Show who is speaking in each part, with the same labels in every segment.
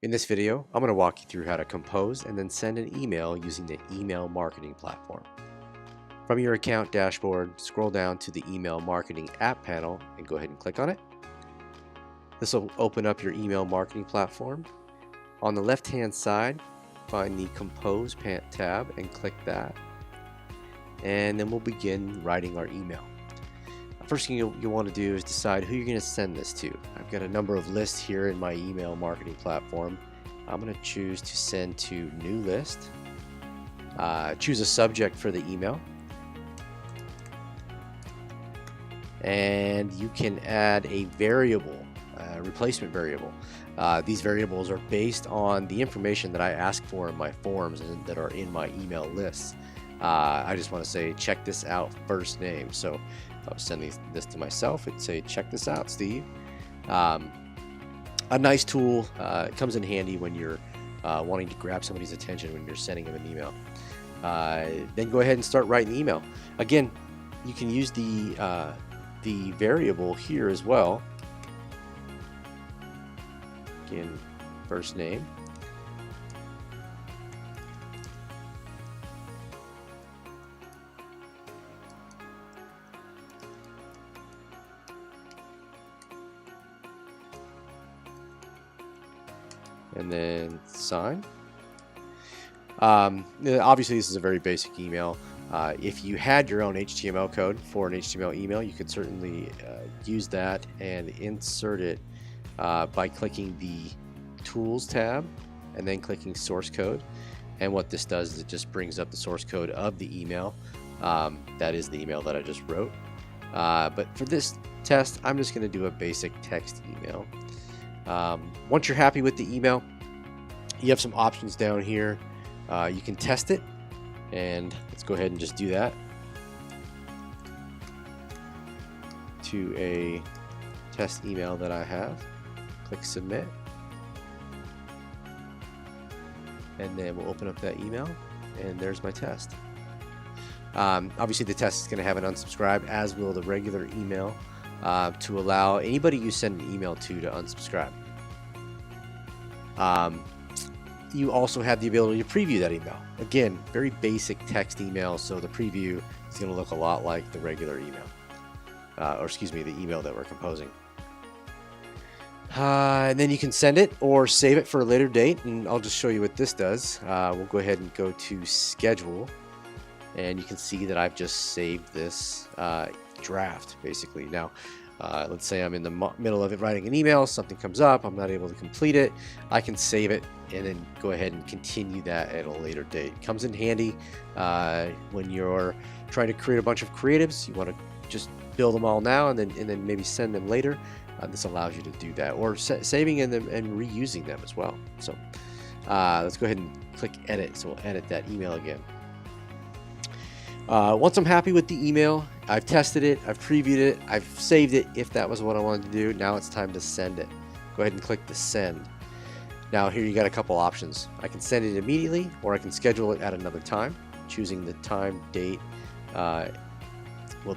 Speaker 1: In this video, I'm going to walk you through how to compose and then send an email using the email marketing platform. From your account dashboard, scroll down to the email marketing app panel and go ahead and click on it. This will open up your email marketing platform. On the left-hand side, find the Compose tab and click that. And then we'll begin writing our email. First thing you'll want to do is decide who you're going to send this to. I've got a number of lists here in my email marketing platform. I'm going to choose to send to new list. Choose a subject for the email. And you can add a variable, replacement variable. These variables are based on the information that I ask for in my forms and that are in my email lists. I just want to say, check this out, first name. So if I was sending this to myself, it'd say, check this out, Steve. A nice tool. It comes in handy when you're wanting to grab somebody's attention when you're sending them an email. Then go ahead and start writing the email. Again, you can use the variable here as well. Again, first name. And then sign. Obviously, this is a very basic email. If you had your own HTML code for an HTML email, you could certainly use that and insert it by clicking the Tools tab and then clicking Source Code. And what this does is it just brings up the source code of the email. That is the email that I just wrote. But for this test, I'm just going to do a basic text email. Once you're happy with the email, you have some options down here. You can test it, and let's go ahead and just do that to a test email that I have. Click submit, and then we'll open up that email, and there's my test. Obviously, the test is going to have an unsubscribe, as will the regular email, to allow anybody you send an email to unsubscribe. You also have the ability to preview that email. Again, very basic text email, so the preview is going to look a lot like the regular email, or excuse me, the email that we're composing. And then you can send it or save it for a later date, and I'll just show you what this does. We'll go ahead and go to schedule, and you can see that I've just saved this draft, basically. Now, let's say I'm in the middle of writing an email, something comes up, I'm not able to complete it. I can save it and then go ahead and continue that at a later date. It comes in handy when you're trying to create a bunch of creatives. You want to just build them all now and then maybe send them later. This allows you to do that, or saving them and reusing them as well. So let's go ahead and click edit. So we'll edit that email again. Once I'm happy with the email, I've tested it, I've previewed it, I've saved it if that was what I wanted to do. Now it's time to send it. Go ahead and click the send. Now here you got a couple options. I can send it immediately, or I can schedule it at another time, choosing the time, date, the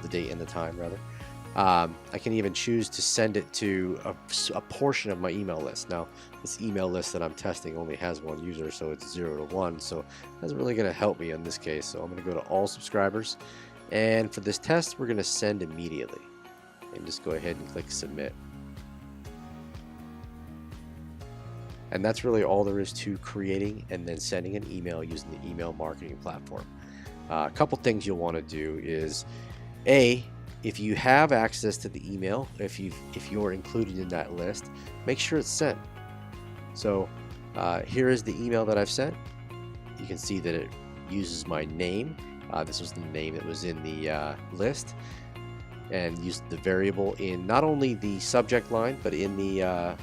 Speaker 1: date and the time rather. I can even choose to send it to a portion of my email list. Now, this email list that I'm testing only has one user, so it's 0 to 1, so that's really going to help me in this case. So I'm going to go to all subscribers, and for this test, we're going to send immediately, and just go ahead and click submit. And that's really all there is to creating and then sending an email using the email marketing platform. A couple things you'll want to do is, if you have access to the email, if you're included in that list, make sure it's sent. So here is the email that I've sent. You can see that it uses my name. This was the name that was in the list, and used the variable in not only the subject line but in the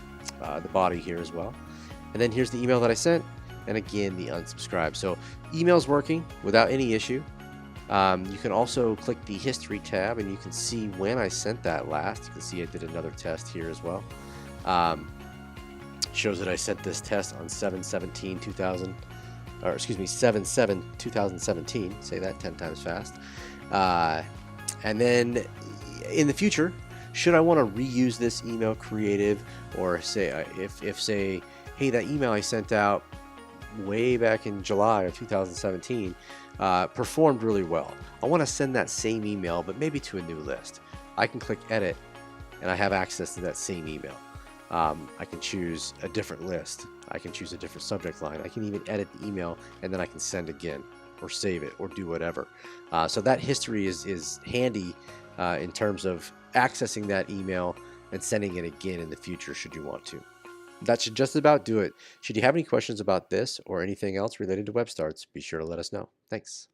Speaker 1: body here as well. And then here's the email that I sent, and again the unsubscribe. So email's working without any issue. You can also click the history tab, and you can see when I sent that last. You can see I did another test here as well. Shows that I sent this test on 7/7/2017. Say that 10 times fast. And then in the future, should I want to reuse this email creative, or say if say hey, that email I sent out way back in July of 2017 performed really well. I want to send that same email, but maybe to a new list. I can click edit and I have access to that same email. I can choose a different list. I can choose a different subject line. I can even edit the email and then I can send again or save it or do whatever. So that history is handy in terms of accessing that email and sending it again in the future should you want to. That should just about do it. Should you have any questions about this or anything else related to web starts, be sure to let us know. Thanks.